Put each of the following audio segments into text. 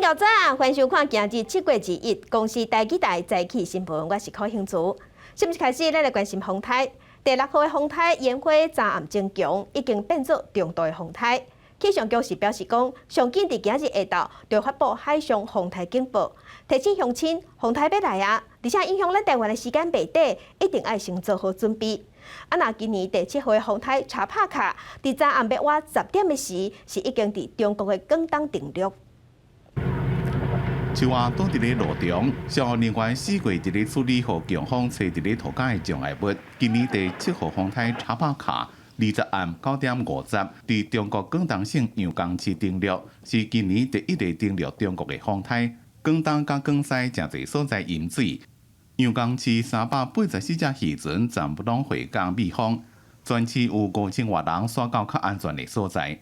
早早，欢迎收看今日7月1日公司台记台早起新闻，我是柯兴珠。新闻开始，咱来关心风台。第6号的风台烟花昨暗增强，已经变作中度的风台。气象局是表示讲，上紧伫今日下昼就发布海上风台警报，提醒乡亲风台要来啊！而且影响咱台湾的时间袂短，一定要先做好准备。那今年第7号的风台查帕卡，伫昨暗要晚10点的时，是已经伫中国的广东登陆。树蛙倒伫咧路中，消防人员4月伫咧处理互强风吹伫咧土架的障碍物。今年第7号风台查帕卡，20暗9点50，伫中国广东省阳江市登陆，是今年第1个登陆中国的风台。广东甲广西诚侪所在淹水，阳江市384只渔船全部拢回港避风，全市有5000多人徙到较安全的所在。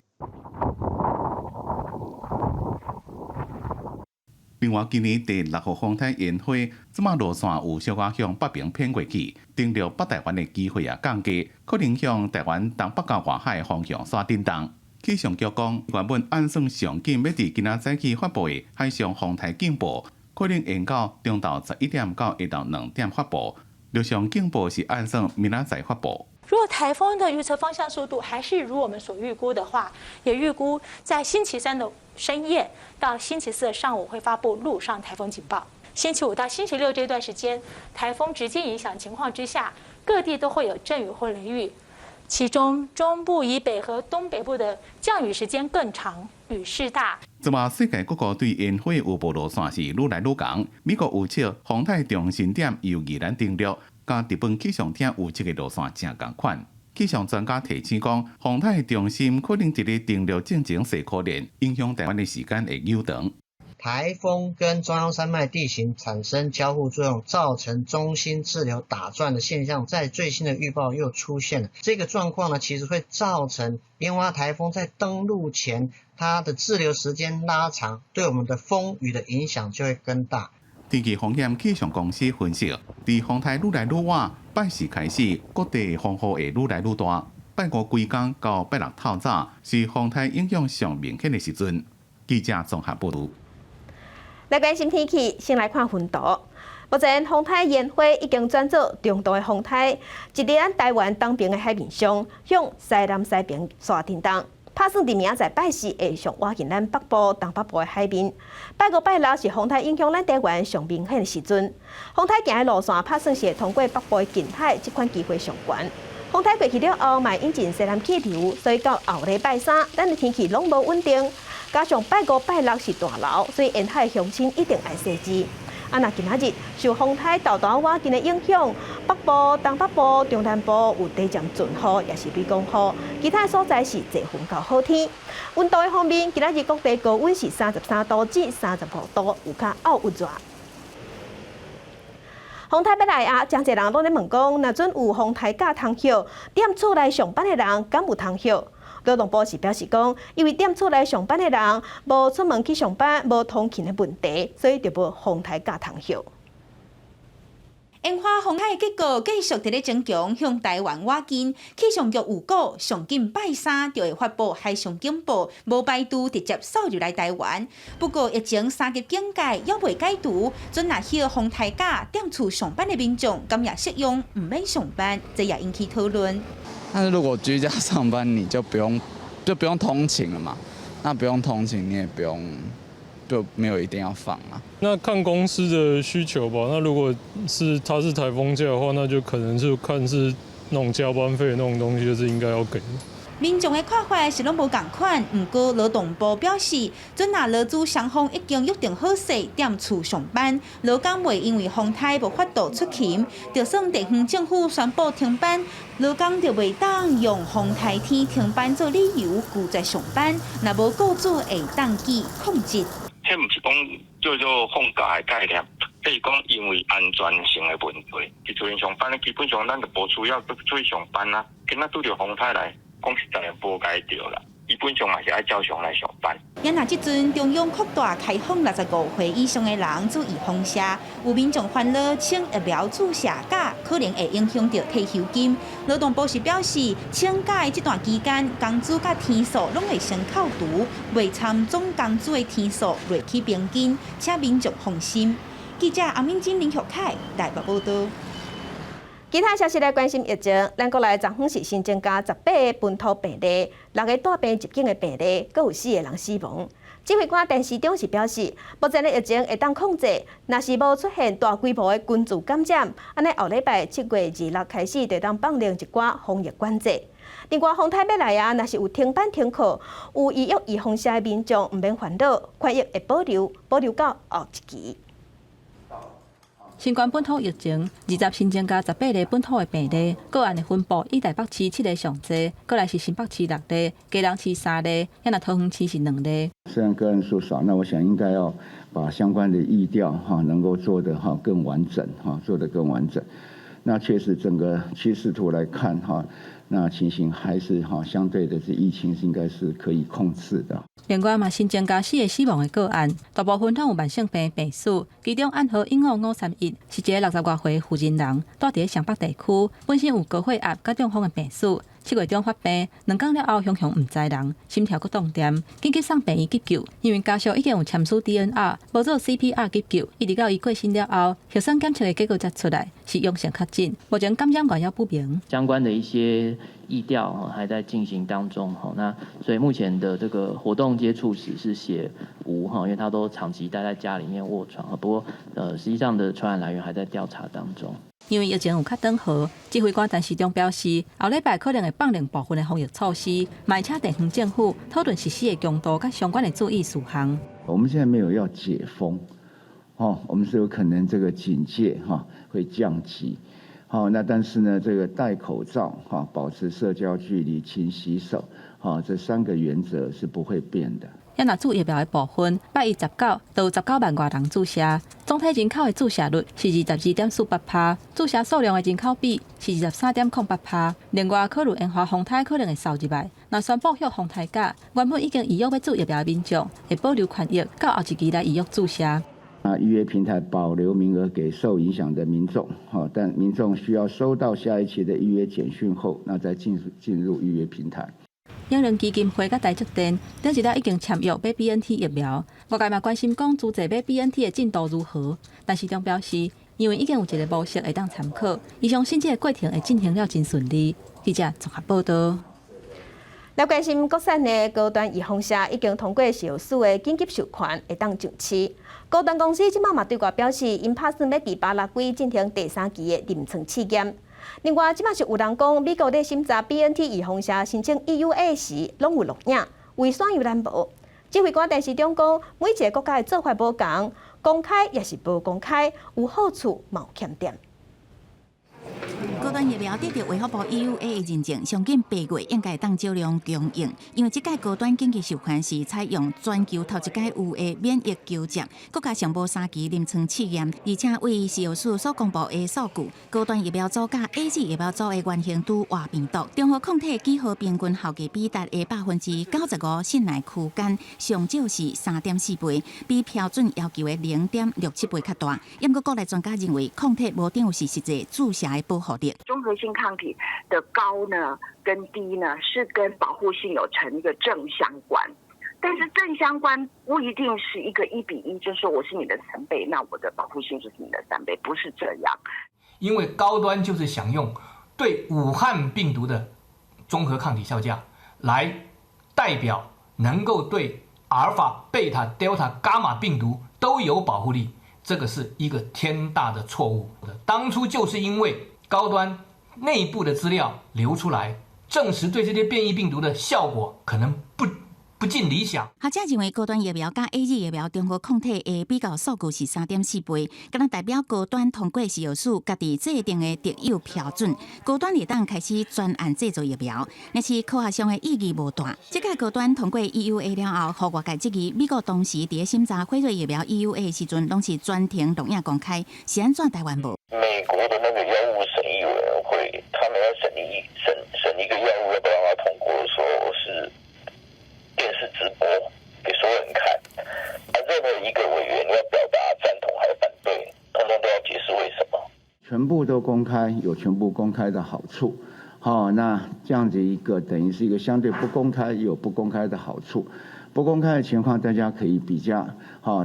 另外，今年第6号风台烟花，即马路线有小可向北边偏过去，登陆北台湾的机会也降低，可能向台湾东北到外海方向刷震动。气象局讲，原本按算上紧要伫今仔早起发布的海上风台警报，可能延到中昼11点到下昼2点发布。陆上警报是按算明仔载发布。如果台风的预测方向速度还是如我们所预估的话，也预估在星期3的深夜到星期4的上午会发布陆上台风警报。星期5到星期6这段时间，台风直接影响情况之下，各地都会有阵雨或雷雨，其中中部以北和东北部的降雨时间更长，雨势大。即马世界各国对烟花预报路线是愈来愈强，美国预测风台中心点由宜兰登陆。甲日本气象厅预测的路线正共款，气象专家提醒讲，风台中心可能伫咧登陆进前细可能影响台湾的时间会悠长。台风跟中央山脉地形产生交互作用，造成中心滞留打转的现象，在最新的预报又出现了。这个状况呢，其实会造成棉花台风在登陆前，它的滞留时间拉长，对我们的风雨的影响就会更大。天气风险气象公司分析，伫风台愈来愈晚，拜四开始，各地风雨会愈来愈大。拜5归工到拜6透早，是风台影响上明显的时阵。记者综合报道。来关心天气，先来看温度。目前风台烟花已经转做中度的风台，一日咱台湾东边的海面上，向西南西边刷震动。打算伫明仔载拜4会上挖进咱北部、东北部的海面。拜5、拜6是风台影响咱台湾上明显的时阵。风台行的路线打算是会通过北部的近海，这款机会上悬。风台过去了后，嘛引进西南气流，所以到后礼拜3，咱的天气拢无稳定。加上拜5、拜6是大流，所以沿海的乡亲一定要小心。那今仔日受风台豆豆瓦近的影响，北部、东北部、中南部有地渐阵雨，也是雷公雨，其他所在是侪云到好天。温度的方面，今仔日各地高温是33度至35度，有较恶有热。风台要来啊！真侪人拢咧问讲，若准有风台假通歇，踮厝内上班的人敢有通歇？劳动部是表示讲，因为踮厝内上班的人无出门去上班，无通勤的问题，所以就无风台假通歇。烟花风台的结果继续伫咧增强，向台湾挖近。气象局预估，上紧拜3就会发布海上警报，无排除直接扫入来台湾。不过，疫情3级警戒犹未解除，准若歇风台假踮厝上班的民众，敢也适用唔免上班，这也引起讨论。但是如果居家上班，你就不用通勤了嘛？那不用通勤，你也不用。就没有一定要放啊。那看公司的需求吧。那如果它是台风假的话，那就可能是看是那种加班费那种东西，就是应该要给。民众的看法是拢无共款，不过劳动部表示，准若劳资双方已经约定好势，踮厝上班，劳工袂因为风台无法度出勤，就算地方政府宣布停班，劳工就袂当用风台天停班做理由拒绝上班，若无雇主会当记控制。迄毋是讲叫做放假的概念，迄是讲因为安全性的问题，去出去上班基本上咱就无需要出去上班啊。今仔拄着风台来，讲实在无解着啦。伊本上嘛是爱照常来上班。因那即阵中央扩大开放65岁以上的人注意放射，有民众烦恼请疫苗注射假可能会影响到退休金。劳动部是表示，请假的这段期间，工资甲天数拢会先扣除，未参总工资的天数落去平均，请民众放心。记者阿敏金、林玉凯台北报道。其他消息来关心疫情，咱国内昨昏是新增加18个本土病例，6个带病入境的病例，各有4个人死亡。指挥官陈时中是表示，目前的疫情会当控制，若是无出现大规模的群聚感染，安尼后礼拜7月26开始就当放零一寡防疫管制。另外，风台要来啊，若是有停班停课，有医药易风险的民众唔免烦恼，快疫会保留到后一期。新冠本土疫情，20新增加18例本土的病例，个案的分布以台北市7例上侪，过来是新北市6例，基隆市3例，也那桃园市是2例。虽然个案数少，那我想应该要把相关的疫调能够做得更完整做得更完整。那确实整个趋势图来看那情形还是相对的这疫情应该是可以控制的。另外嘛，新增加4个死亡的个案，大部分都有慢性病病史，其中暗号英号531是一个60多岁的妇人人，住伫上北地区，本身有高血压甲中风的病史。7月中发病，2天了后，雄唔知人，心跳阁动点，紧急送病院急救。因为家属已经有签署 DNR， 无做 CPR 急救，一直到伊过身了后，核酸检测的结果才出来是阳性确诊，目前感染源也不明。相关的一些疫调还在进行当中，那所以目前的这个活动接触史是写无，因为他都长期待在家里面卧床，不过实际上的传染来源还在调查当中。因为疫情有较长好，指挥官陈时中表示，后礼拜可能会放零部分的防疫措施，卖请地方政府讨论实施的强度甲相关的注意事项。我们现在没有要解封，我们是有可能这个警戒会降级，那但是呢，这个戴口罩保持社交距离、勤洗手，这3个原则是不会变的。也若注疫苗的部分，8月19都有19万外人注射，总体人口的注射率是22.48%，注射数量的人口比是23.08%。另外，考虑研发风台可能会扫入来，若宣布许风台假，原本已经预约要注疫苗的民众，会保留权益，到后一期来预约注射。预约平台保留名额给受影响的民众，但民众需要收到下一期的预约简讯后，那再进入预约平台。养人基金会甲台积电顶一日已经签约买 BNT 疫苗，外界嘛关心讲注册买 BNT 的进度如何。但市长表示，因为已经有一个模式会当参考，伊相信这个过程会进行了真顺利。记者综合报道。来关心国产的高端易风射已经通过石油署的紧急授权，会当上市。高端公司即马嘛对外表示，因打算要伫巴拉圭进行第3期的临床试验。另外，即马是有人讲，美国在审查 BNT 易风射申请 EUA 时，拢有录影，为啥又咱无？指挥官陈时中讲，每一个国家的做法无同，公开也是无公开，有好处嘛有欠点。高端疫苗得到卫福部 EUA 的认证，上近8月应该当少量供应。因为这届高端紧急授权是采用全球头一届有的免疫纠正，国家上无3期临床试验，而且为石油署所公布的数据，高端疫苗组甲 AZ 疫苗组的原型都活病毒，中和抗体几何平均效期比达的95%信赖区间，上少是3.4倍，比标准要求的0.67倍较大。不过，国内专家认为，抗体无等于是实际注射的保护力。综合性抗体的高呢跟低呢是跟保护性有成一个正相关，但是正相关不一定是一个1:1，就是说我是你的3倍，那我的保护性就是你的3倍，不是这样。因为高端就是想用对武汉病毒的综合抗体效价来代表能够对阿尔法、贝塔、德尔塔、伽马病毒都有保护力，这个是一个天大的错误。当初就是因为高端内部的资料流出来，证实对这些变异病毒的效果可能不尽理想。学者认为，高端疫苗甲 AZ 疫苗中和抗体的比较数据是3.4倍，敢若代表高端通过石油署家己制定的特有标准，高端会当开始专案制作疫苗，但是科学上的意义无大。这届高端通过 EUA 了后，互外界质疑美国当时伫审查辉瑞疫苗 EUA 的时阵，拢是专庭录影公开，是安怎台湾无？美国的那个药物审议委员会，他们要审一个药物要不要让它通过的时候，是电视直播给所有人看。任何一个委员要表达赞同还是反对，通通都要解释为什么。全部都公开，有全部公开的好处。好，那这样子一个等于是一个相对不公开，也有不公开的好处。不公开的情况，大家可以比较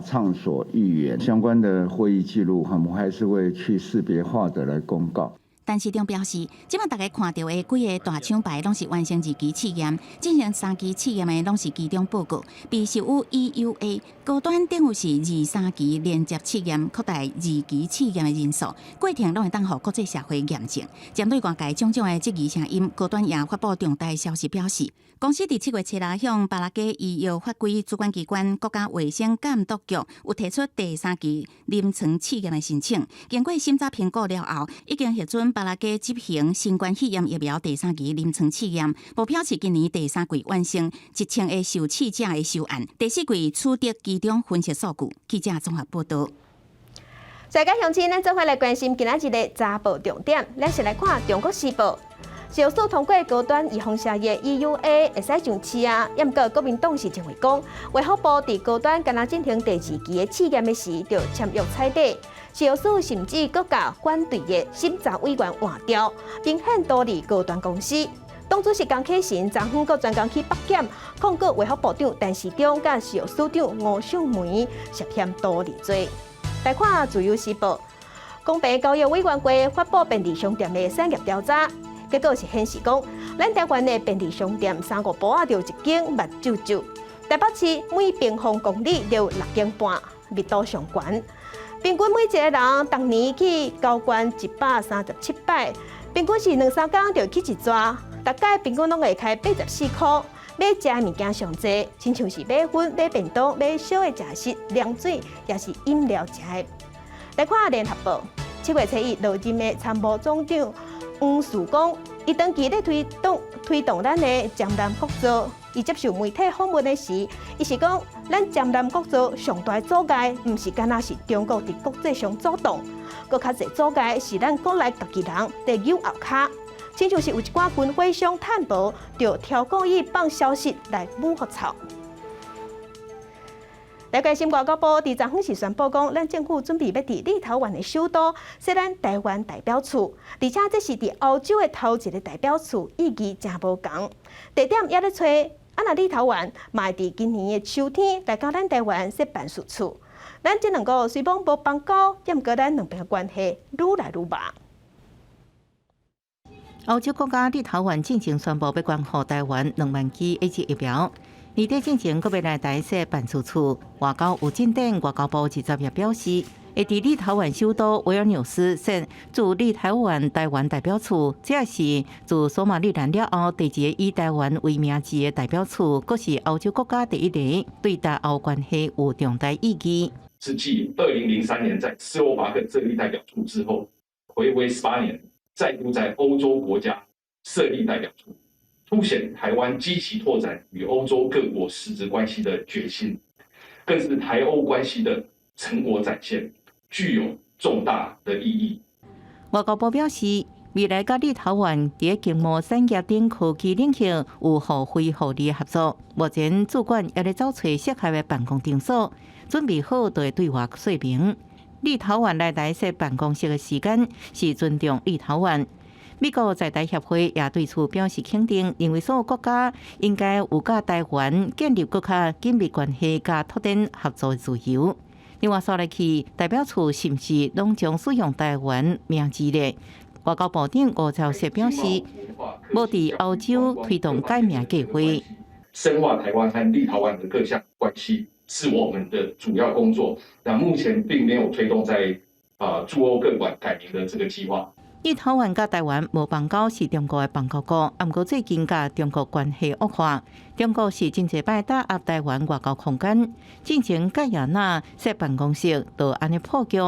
畅所欲言。相关的会议记录，我们还是会去识别化的来公告。陈市长表示，即马大家看到的几个大厂牌拢是完成2期试验，进行3期试验的拢是期中报告，被受有 EUA 高端等于是2、3期连接试验，扩大2期试验的人数，过程拢会当互国际社会验证。针对外界种种的质疑声音，高端也发布重大消息表示，公司伫7月7日向巴拉圭医药法规主管机关国家卫生监督局有提出第3期临床试验的申请，经过审查评估了后，已经核准巴拉圭执行新冠肺炎疫苗第3期临床试验，目标是今年第3季完成1000个受试者的收案，第4季取得其中分析数据。记者综合报道。世界乡亲，咱做伙来关心今仔日的早报重点，咱先来看《中国时报》。小数通过高端预防下药 EUA 会使上市啊！也毋过国民党是认为讲，卫福部伫高端敢若进行第2期的试验的时，就签约彩底。小数甚至搁甲反对的审查委员换掉，并限多伫高端公司。党主席江启臣昨昏搁专工去北检控告卫福部长陈时中甲小署长吴秀梅涉嫌多例罪。来看自由时报，公平交易委员会发布便利商店的产业调查。结果是显示讲，咱台湾的便利商店3个步仔就一间目睭睭，台北市每平方公里就6间半，密度上悬。平均每一个人当年去交关137摆，平均是2-3天就去一抓，大概平均拢会开84块。买食的物件上济，亲像是买粉、买便当、买小的食食、凉水，也是饮料食的。来看联合报，7月7日落任的参谋总长黄树光，伊长期咧推动咱的江南国造。伊接受媒体访问的时，伊是讲，咱江南国造上大阻碍，毋是干那是中国伫国际上主动，搁较侪阻碍是咱国内家己人伫扭后骹。亲像是有一寡军火商探薄，就挑故意放消息来抹黑草。来关心外交部伫昨昏是宣布讲，咱政府准备要伫立陶宛的首都设咱台湾代表处，而且这是伫欧洲的头一个代表处，意义真无共。地点也咧找，那立陶宛嘛会伫今年的秋天来到咱台湾设办事处。咱这两个虽讲无邦交，也毋过咱两边的关系愈来愈密。欧洲国家立陶宛进行宣布要捐予台湾2万剂 AZ 疫苗。年底进前，阁要来台设办事处。外交有进展，外交部20日表示，会伫立陶宛首都维尔纽斯设驻立陶宛台湾代表处，这也是自索马里兰了后第2个以台湾为名字的代表处，阁是欧洲国家第1个对台欧关系有重大意义。是继2003年在斯洛伐克设立代表处之后，回归18年，再度在欧洲国家设立代表处。凸显台湾积极拓展与欧洲各国实质关系的决心，更是台欧关系的成果展现，具有重大的意义。外交部表示，未来甲立陶宛伫经贸产业等科技领域有互惠互利合作。目前主管也咧找找适合的办公场所，准备好就会对外说明。立陶宛来台设办公室的时间是尊重立陶宛。美国在台协会也对此表示肯定，认为所有国家应该有甲台湾建立更加紧密关系，甲拓展合作的自由。另外，说来去代表处是毋是拢将使用台湾名字呢？外交部长吴钊燮表示，无伫欧洲推动改名计划，深化台湾和立陶宛的各项关系是我们的主要工作。那目前并没有推动在驻欧各馆改名的这个计划。立陶宛甲台湾无邦交是中国的邦交国，不过最近甲中国关系恶化，中国是真侪摆打压台湾外交空间，进行盖亚那设办公室，就安尼破局。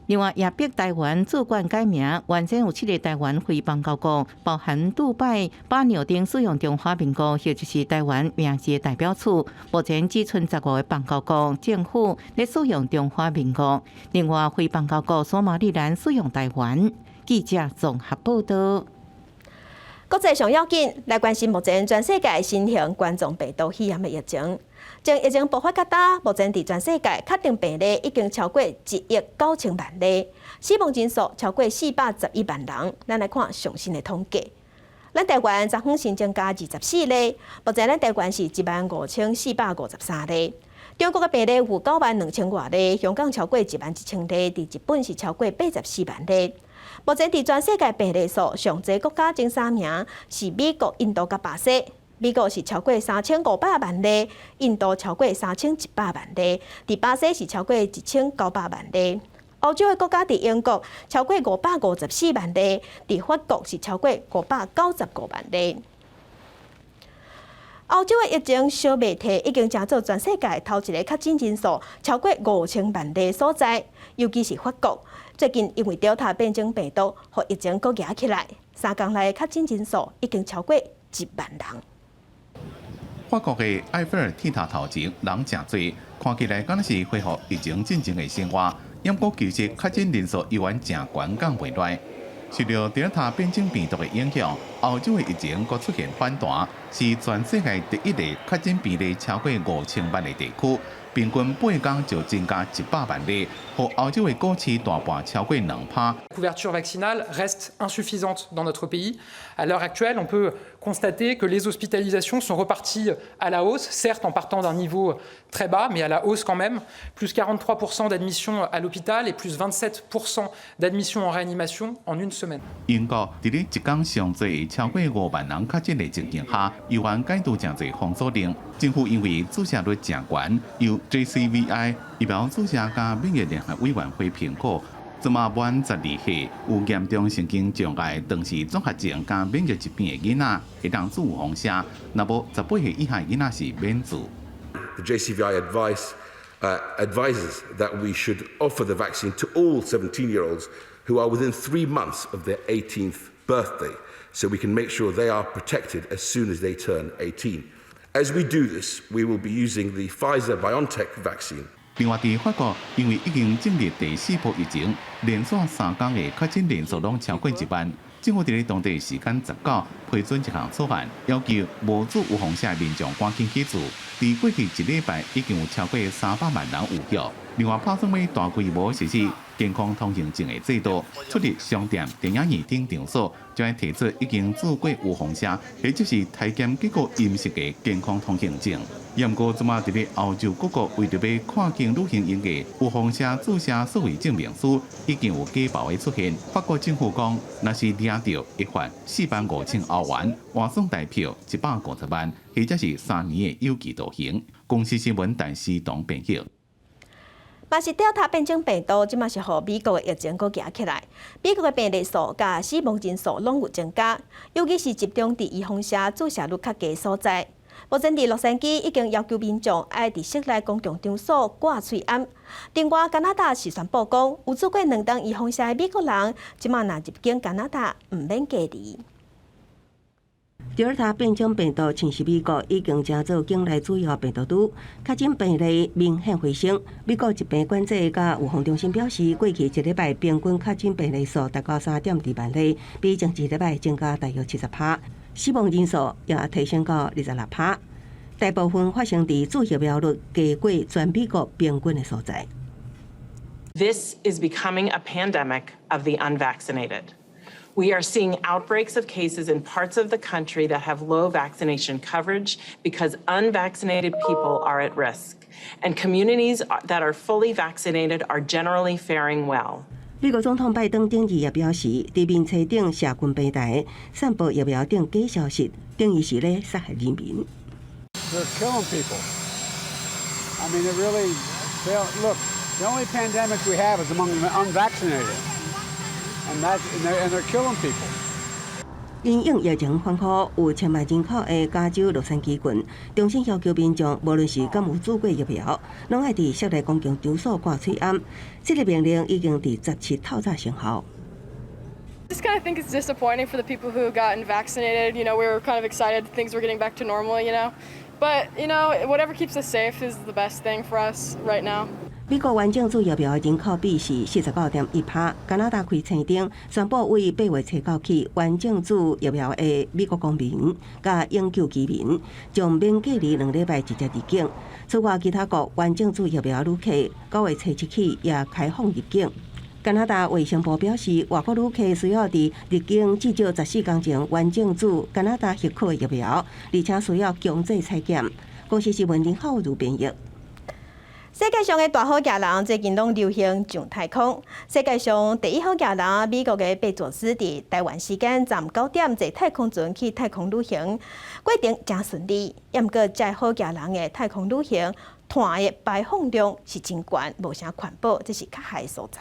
另外，也逼台湾主管改名，原先有7个台湾非邦交国，包含杜拜、巴纽等使用中华民国，或就是台湾名字的代表处。目前只剩15个邦交国政府咧使用中华民国，另外非邦交国索马里兰使用台湾。记者综合报道。国际上要紧来关心目前全世界新型冠状病毒肺炎的疫情。从疫情爆发到今，目前伫全世界确定病例已经超过1.9亿例，死亡人数超过411万人。咱来看上新的统计。咱台湾昨昏新增加24例，目前咱台湾是15453例。中国的病例有92000多例，香港超过11000例，伫日本是超过84万例。目前伫全世界病例数上济国家前3名是美国、印度甲巴西。美国是超过3500万例，印度超过3100万例，伫巴西是超过1900万例。欧洲的国家伫英国超过554万例，伫法国是超过595万例。欧洲的疫情小媒体已经查做全世界头一个确诊人数超过5000万例所在，尤其是法国。最近因为 Delta 变种病毒，互疫情搁压起来，3天内确诊人数已经超过1万人。法国的埃菲尔铁塔头前人真多，看起来敢若是恢复疫情进前的生活。不过其实确诊人数依然真悬，降袂落。受到 Delta 变种病毒的影响，欧洲的疫情搁出现反弹，是全世界第一个确诊病例超过5000万的地区，平均8天就增加100万例，和欧洲的股市大半超过2%。La couverture vaccinale reste insuffisante dans notre pays. À l'heure actuelle, on peut constater que les hospitalisations sont reparties à la hausse, certes en partant d'un niveau très bas, mais à la hausse quand même. Plus 43% d'admissions à l'hôpital et plus 27% d'admissions en réanimation en une semaine. 英国伫咧一天上侪超过5万人确诊的情形下，又还解除真侪封锁令。政府因为注射率真悬，由 JCVI 疫苗注射加免疫联合委员会评估。即马满12岁有严重神经障碍、长期综合症加免疫疾病的囡仔，会当注有风险。若无18岁以下囡仔是免注。The JCVI advises that we should offer the vaccine to all 17-year-olds who are within 3 months of their 18th birthday, so we can make sure they are protected as soon as they turn 18. As we do this, we will be using the Pfizer-BioNTech vaccine. 另外，伫法国，因为已经进入第4波疫情，连续3天的确诊人数拢超过1万。政府伫咧当地时间19批准一项草案，要求无注有风险民众赶紧去注。伫过去1礼拜，已经有超过300万人有效。另外，打算要大规模实施健康通行证的制度，出入商店、电影院等场所，将会提出已经注过有风险，或者是体检结果阴性的健康通行证。不过，即马伫咧欧洲各国为着要看见旅行营的有风险注射数位证明书，已经有假报的出现。法国政府讲，若是领到一发45000欧元，换算代票150万，或者是3年的有期徒刑。公司新闻陈思彤编辑。嘛是 Delta 变种病毒，即马是互美国的疫情搁压起来。美国的病例数甲死亡人数拢有增加，尤其是集中伫预防射注射率较低所在。目前伫洛杉矶已经要求民众爱伫室内公共场所挂喙罨。另外，加拿大是宣布讲，有做过2档预防射的美国人，即马若入境加拿大，毋免隔离。Delta 变种病毒侵袭美国，已经加做境内主要病毒株，确诊病例明显回升。美国疾病管制甲预防中心表示，过去1礼拜平均确诊病例数达到3.2万例，比前1礼拜增加大约70%，死亡人数也提升到26%。大部分发生伫注疫苗率低过全美国平均的所在。This is becoming a pandemic of the unvaccinated. We are seeing outbreaks of cases in parts of the country that have low vaccination coverage because unvaccinated people are at risk, and communities that are fully vaccinated are generally faring well. 美国总统拜登顶日也表示，伫面册顶社群平台散布疫苗等假消息，等于是咧杀害人民。They're killing people. I mean, it really. Look, the only pandemic we have is among the unvaccinated. And they're killing people. 因应疫情反复，有10万人口的加州洛杉矶郡，重新要求民众，无论是敢有注过疫苗，拢爱伫室内公共场所挂喙罨。这个命令已经伫17透早生效。I just kind of think it's disappointing for the people who got vaccinated. You know, we were kind of excited things were getting back to normal. You know, but you know, whatever keeps us safe is the best thing for us right now. 美国原种主疫苗人口比是49.1%，加拿大开青灯，宣布为8月初9起，原种主疫苗的美国公民甲永久居民将免隔离2礼拜直接入境。此外，其他国原种主疫苗旅客9月初7起也开放入境。加拿大卫生部表示，外国旅客需要伫入境至少14天前完整注加拿大许可的疫苗，而且需要强制采检。公司新闻林浩如编译。世界上的大好野人最近拢流行上太空。世界上第一好野人，美国的贝佐斯伫台湾时间昨9点坐太空船去太空旅行，过程真顺利。不过，这好野人的太空旅行碳的排放量是真高，无啥环保，这是较害所在。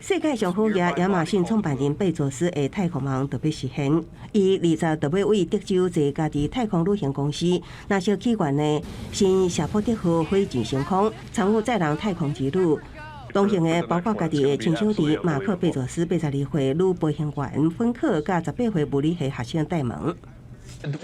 世界上好野亚马逊创办人贝佐斯的太空梦特别实现，伊20特别为德州一家己太空旅行公司纳小起源的新夏普特号飞船升空，参与载人太空之旅。同行的包括家己的亲兄弟马克·贝佐斯82岁女飞行员芬克，甲18岁物理系学生戴蒙。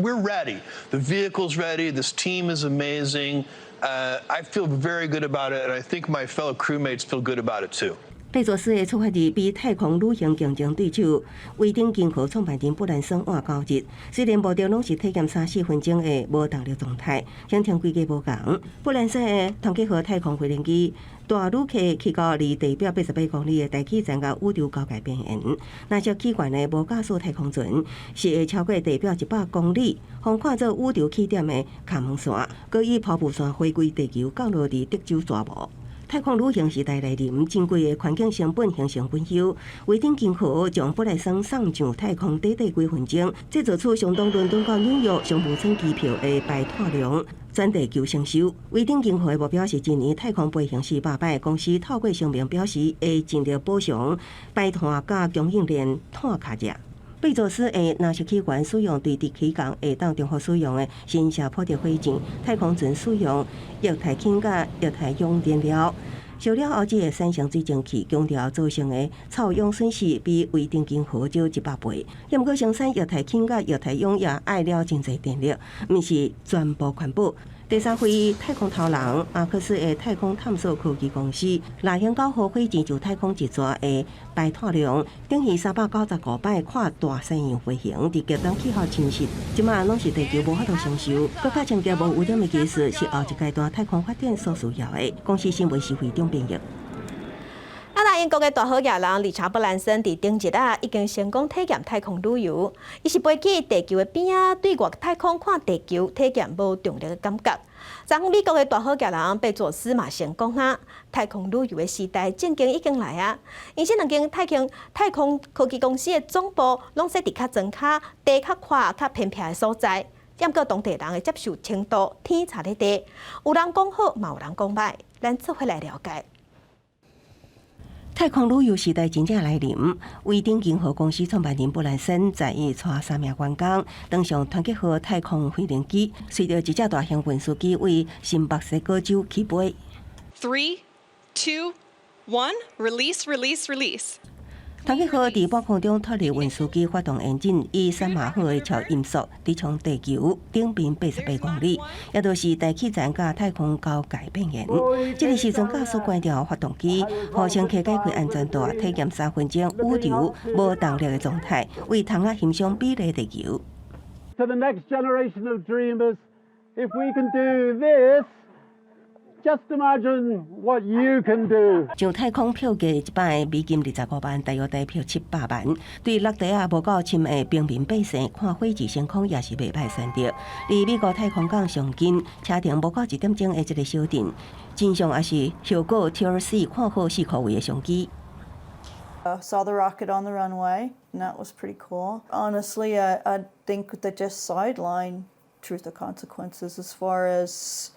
We're ready. The vehicle's ready. This team is amazing. I feel very good about it, and I think my fellow crewmates feel good about it too. 贝佐斯的出发地比太空旅行竞争对手威登金河创办人布兰森换交日，虽然目标拢是体验3-4分钟的无动力状态，行程规格无同。布兰森的唐吉河太空飞行机带旅客去到离地表88公里的大气层甲宇宙交界边缘，那些起源的无加速太空船是会超过地表100公里，方看做宇宙起点的卡门线，搁以跑步线飞归地球，降落伫德州沙漠。太空旅行时代来临，珍贵的环境成本形成滚休。威登金河将布莱森送上太空短几分钟，制造出相当伦敦到纽约上无乘机票的排碳量，全地球承受。威登金河的目标是今年太空飞行400摆，公司透过声明表示会尽力补偿排碳甲供应链碳卡价。贝佐斯的纳什起源使用对地期间会当重复使用的新夏普特飞船太空船使用液态氢甲液态氧燃料，烧了后即个产生水蒸气，强调造成的臭氧损失比威登金河少100倍。不过生产液态氢甲液态氧也爱了真侪电力，毋是全部环保。第三回太空头人马克思的太空探索科技公司拉向9号飞船就太空一抓的排碳量，等于395摆跨大西洋飞行，伫极端气候侵蚀，即马拢是地球无法度承受。更加强调无污染的技术是后一阶段太空发展所需要的。公司新闻是会中编译。英国的大好野人理查·布兰森伫顶一日已经成功体验太空旅游，伊是飞去地球的边仔，对外太空看地球，体验无重力的感觉。昨美国的大好野人贝佐斯嘛成功太空旅游的时代正经已经来啊！因这两间太空科技公司的总部拢设伫较庄卡、地较宽、较偏僻的所在，不过当地人的接受程度天差地地，有人讲好，嘛有人讲歹，咱做伙来了解。太空旅游时代真正来临，威登金河公司创办人布兰森在带3名员工登上团结号太空飞行机，随着一只大型运输机为新墨西哥州起飞。3, 2, 1, release, release, release。团结号伫半空中脱离运输机发动引擎，以3马赫的超音速直冲地球顶边88公里，也就是大气层甲太空交界边缘。这个时阵驾驶关掉发动机，互乘客解开安全带，体验3分钟宇宙无动力的状态，为窗仔欣赏美丽地球。To the next generation of dreamers, if we can do this. Just imagine what you can do. 上太空票价一摆美金25万，大约代表700万。对落地无够深的平民百姓，看飞机升空也是袂歹选择。离美国太空港上近，车程无够1点钟的一个小镇，真相也是效果 TRC 看好4块位的相机。Saw the rocket on the runway, and that was pretty cool. Honestly, I think they just sideline truth or consequences as far as.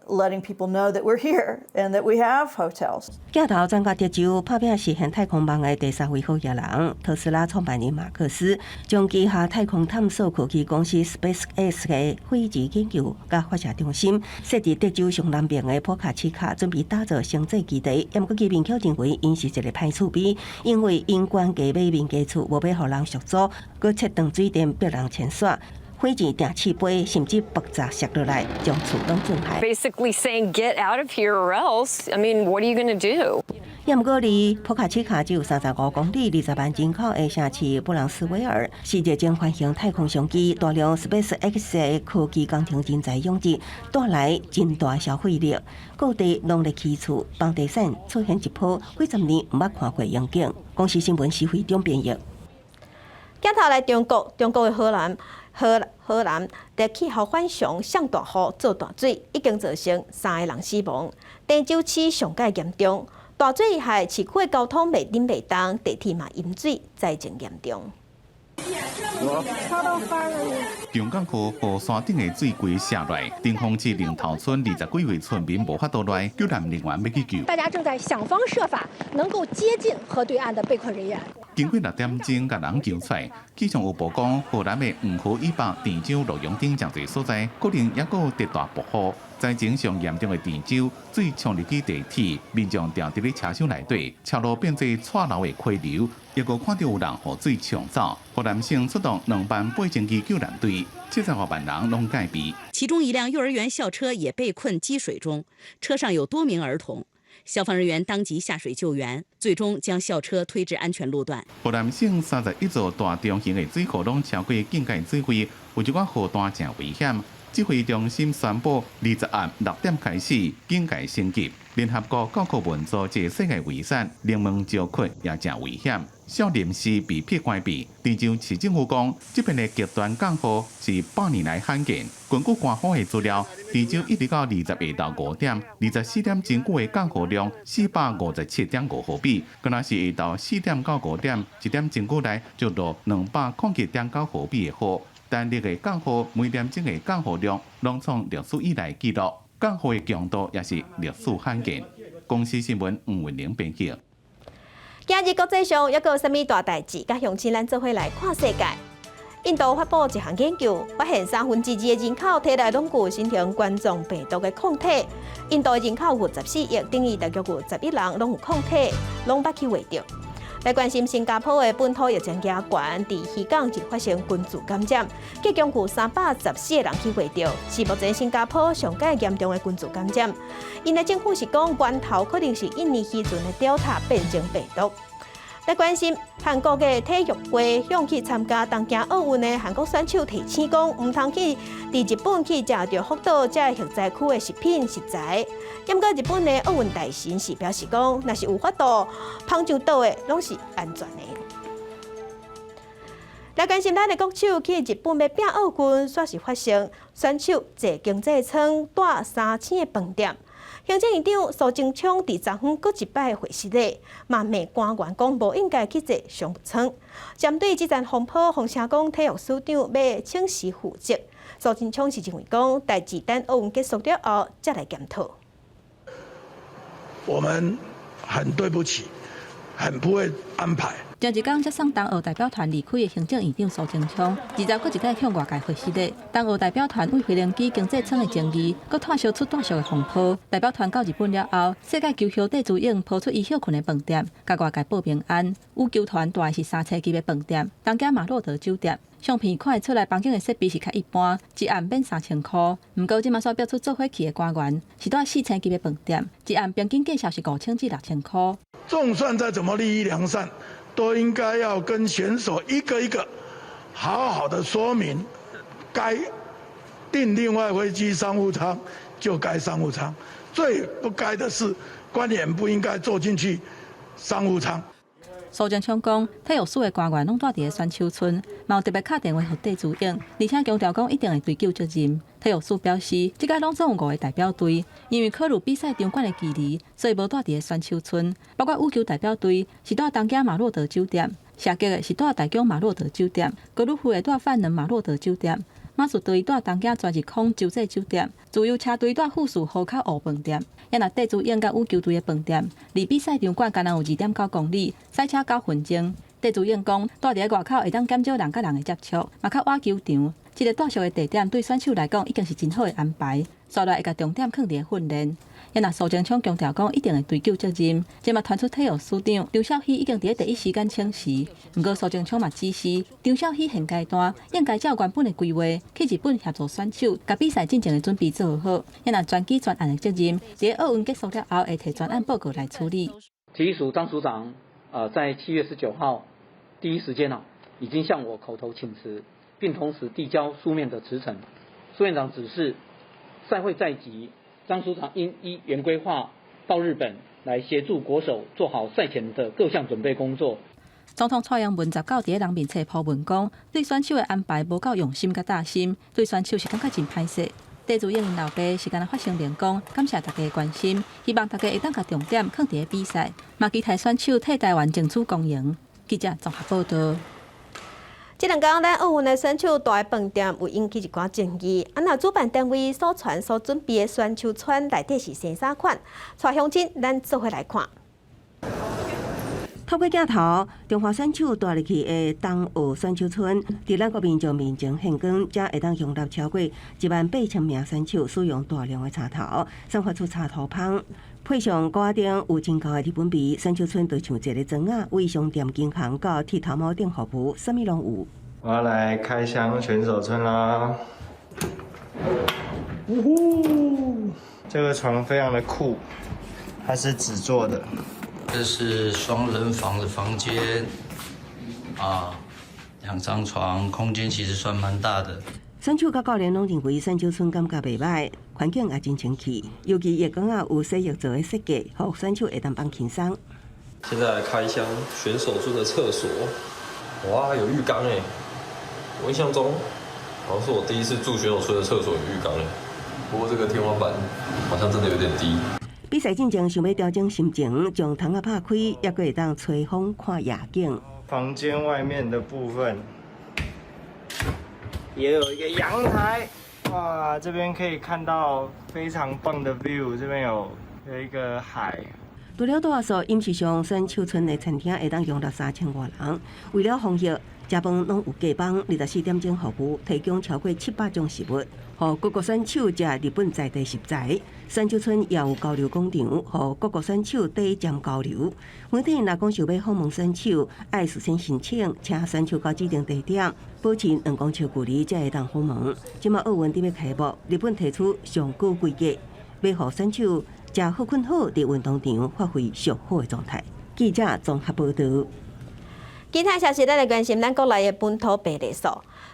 Letting people know that we're here and that we have hotels. 镜头参加德州拍拼实现太空梦的第3位好野人，特斯拉创办人马克思将旗下太空探索科技公司 SpaceX 的飞机研究甲发射中心设伫德州上南边的普卡奇卡，准备打造星际基地。不过，居民却认为因是一个歹厝边，因为因管家买民家厝，无要互人续租，搁切断水电，逼人迁徙。火箭定起飞，甚至爆炸摔落来，将厝拢震害。 Basically saying get out of here or else. I mean, what are you going to do? 也毋过，离普卡奇卡只有35公里，20万人口的城市布朗斯维尔，是热情欢迎太空商机大量 SpaceX 的科技工程人才涌入，带来真大消费力。各地农力起厝，房地产出现一波几十年毋捌看过光景。公司新闻时会中编译。镜头来中国的河南在气候反常、上大雨、造大水，已经造成3个人死亡。郑州市上界严重。 大水害市区的交通袂顶袂动，地铁嘛淹水，灾情严重。中港河河山顶的水规下来，丁峰市林头村20几位村民无法渡来，救援人员要去救。大家正在想方设法，能够接近河对岸的被困人员。经过6点钟，甲人救出来。气象预报讲，河南的黄河以北、郑州、洛阳等真侪所在，可能也有特大暴雨。 灾情上严重的郑州，水冲入去地铁，民众掉伫咧车厢内底，车路变做岔流的溪流，也个看到有人河水冲走。河南省出动2班8级救援队，70万人拢戒备。其中一辆幼儿园校车也被困积水中，车上有多名儿童。 消防人员当即下水救援，最终将校车推至安全路段。河南省31座大中型的水库拢超过警戒水位，有一寡河段正危险。指挥中心宣布，20暗6点开始警戒升级。联合国教科文组织世界遗产灵门石窟也正危险，少林寺被迫关闭。郑州市政府讲，这边的极端降雨是100年来罕见。根据官方的资料，郑州一直到20下到5点，24点真久的降雨量457.5毫米，敢若是下到4点到5点，1点真久来就落207.9毫米的雨。 单日的降雨，每点钟的降雨量，拢创历史以来纪录。降雨的强度也是历史罕见。公司新闻吴文玲编辑。今日国际上还有甚物大代志？甲乡亲咱做伙来看世界。印度发布一项研究，发现2/3的人口体内拢有新型冠状病毒的抗体。印度的人口有14亿，等于大约有11人拢有抗体，拢捌去画着。 来关心新加坡的本土疫情加悬，伫渔港就发生群聚感染，计共有314个人去回着，是目前新加坡上界严重的群聚感染。因的政府是讲源头可能是印尼时阵的 Delta 变种病毒。来关心韩国的体育会向去参加东京奥运的韩国选手提醒讲，唔通去伫日本去食着福岛这核灾区的食品食材。 不过，日本的奥运大臣是表示讲，若是有法度捧上岛的，拢是安全的。来关心咱的国手去日本要拼奥运，煞是发生选手坐经济舱带3千的饭店。行政院长苏贞昌伫昨昏搁一摆会议内，骂骂官员讲无应该去坐商务舱。针对这阵风波，风声讲体育署长要请辞负责。苏贞昌是认为讲，代志等奥运结束了后再来检讨。 我们很对不起，很不会安排。前一天接送东澳代表团离开的行政院长苏贞昌，20搁一摆向外界回示咧，东澳代表团为飞行机经济舱的争议，搁拖烧出大小的风波。代表团到日本了后，世界球后戴资颖抛出伊休困的饭店，甲外界报平安。羽球团住的是3星级的饭店，东京马洛德酒店。 相片看得出来，房间的设备是较一般，一暗免3000块。不过，即马所标出做伙去的官员是住4星级的饭店，一暗平均价是5000至6000块。纵算再怎么利益良善，都应该要跟选手一个一个好好的说明，该订另外飞机商务舱就该商务舱，最不该的是官员不应该坐进去商务舱。 苏贞昌讲，体育署的官员拢住伫个选手村，嘛有特别打电话给戴资颖，而且强调讲一定会追究责任。体育署表示，即届拢总有5个代表队，因为考虑比赛场馆的距离，所以无住伫个选手村。包括羽球代表队是住东京马洛德酒店，射击的是住台中马洛德酒店，高尔夫的住范能马洛德酒店，马术队住东京专日空洲际酒店，自由车队住富士河口湖饭店。 也若戴资颖甲羽球队的饭店，离比赛场馆干若有2.9公里，赛车9分钟。戴资颖讲，住伫个外口会当减少人甲人的接触，嘛较晏球场。这个住宿的地点对选手来讲已经是真好的安排。所来会甲重点放伫训练。因若苏贞昌强调讲一定会追究责任，即嘛传出体育署长张孝熙已经伫第一时间请辞。不过苏贞昌嘛指示张孝熙现阶段应该照原本的规划去日本协助选手，甲比赛进前的准备做好。因若专机专案的责任，伫奥运结束了后会提专案报告来处理。体育署张署长在7月19号第一时间已经向我口头请辞，并同时递交书面的辞呈。苏院长指示赛会在即，张署长应依原规划到日本来协助国手做好赛前的各项准备工作。总统蔡英文19伫人面册抛文讲，对选手的安排无够用心甲大心，对选手是感觉真歹势。地主英因老爸是干那发声明讲，感谢大家的关心，希望大家会当甲重点放伫比赛，嘛期待选手替台湾争取公赢。记者综合报道。这两天，咱奥运的选手住的饭店有引起一寡争议。若主办单位所准备的选手村内底是生啥款？带乡亲，咱做伙来看。透过镜头，中华选手住入去的东澳选手村，伫咱国民众面前献光，才会当容纳超过18000名选手使用大量的插头，散发出插头香。配上锅顶有真高的日本味，选手村就像一个庄仔，为商店金行到剃头毛店服务，啥物拢有。我要来开箱选手村啦！呜呼，这个床非常的酷，它是纸做的。这是双人房的房间，2张床，空间其实算蛮大的。选手甲教练拢认为选手村感觉袂歹，环境也真清气，尤其夜光有洗浴座的设计，互选手会当放轻松。现在来开箱选手村的厕所，哇，有浴缸哎！我印象中好像是我第一次住选手村的厕所有浴缸哎，不过这个天花板好像真的有点低。比赛进前想要调整心情，将窗仔拍开，也可会当吹风看夜景。房间外面的部分也有一个阳台，哇，这边可以看到非常棒的 view， 这边有一个海。除了大数饮食上，选手村的餐厅会当容纳3000多人。为了防疫，食饭拢有加班，24点钟服务，提供超过700种食物，互各国选手食日本在地食材。选手村也有交流广场，互各国选手底站交流。每天若讲想要访问选手，爱事先申请，请选手到指定地点，保持2公尺距离才会当访问。即马奥运伫要开幕，日本提出上高规格，要互选手食好困好，伫运动场发挥上好的状态。记者综合报道。其他消息，咱来关心咱国内的本土病例数。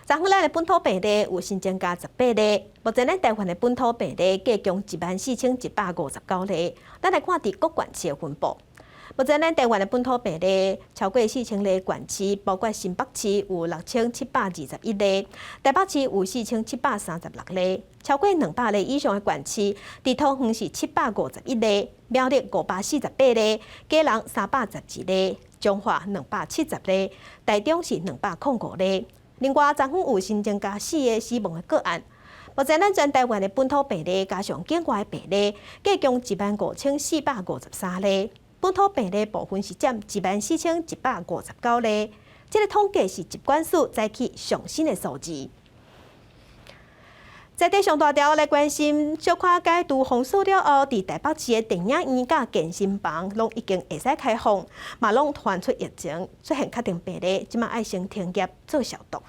昨昏咱的本土病例有新增加18例，目前咱台湾的本土病例计共14159例。咱来看伫各县市的分布。目前咱台湾的本土病例超过4000例县市，包括新北市有6721例，台北市有4736例，超过200例以上的县市，伫桃园是751例，苗栗548例，基隆312例。彰化270例，台中是205例。另外，昨昏有新增加4个死亡的个案。目前咱全台湾的本土病例加上境外病例，计共15453例。本土病例部分是占14159例。这个统计是疾管署早起上新的数字。在地上大条来关心，小可解除封锁了后，伫台北市的电影院甲健身房拢已经会使开放，嘛拢传出疫情，出现确定病例，即马爱先停业做消毒。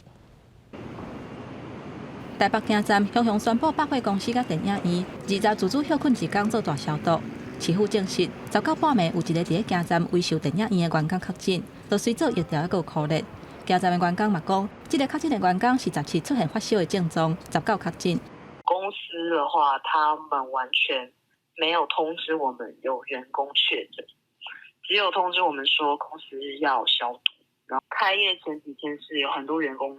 台北车站雄雄宣布百货公司甲电影院20自主休困1天做大消毒。市府证实，19半暝有一个伫咧车站维修电影院的员工确诊，就随做疫调还有酷热。车站的员工嘛讲，这个确诊的员工是17出现发烧的症状，19确诊。公司的话，他们完全没有通知我们有员工确诊，只有通知我们说公司要消毒。然后开业前几天是有很多员工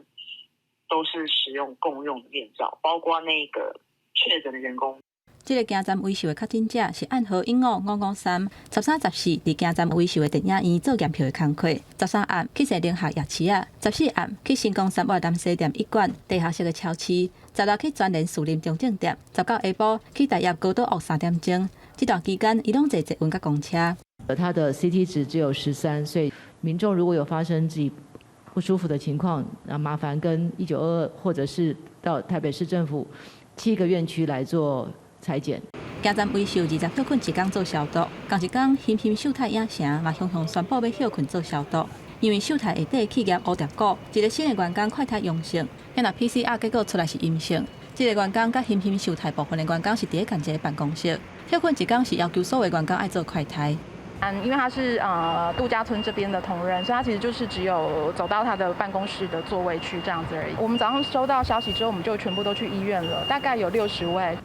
都是使用共用的面罩，包括那个确诊的员工。这个车站维修的确诊者是暗号15553，13、14伫车站维修的电影院做验票的工课，13暗去西宁夏夜市啊，14暗去新光三越南西店一馆地下室的超市，16去全联树林中正店，19下晡去大业高岛屋3点钟。这段期间，伊拢坐捷运甲公车。他的 CT 值只有13，所以民众如果有发生自己不舒服的情况，麻烦跟1922或者是到台北市政府7个院区来做裁剪。加站维修20休困1天做消毒，同一天新兴秀泰影城嘛向宣布要休困做消毒，因为秀泰下底企业乌蝶股一个新的员工快筛阳性，若 PCR 结果出来是阴性，这个员工甲新兴秀泰部分的员工是第一间一个办公室，休困1天是要求所有员工爱做快筛。因为他是度假村这边的同仁，所以他其实就是只有走到他的办公室的座位去这样子而已。我们早上收到消息之后，我们就全部都去医院了，大概有60位。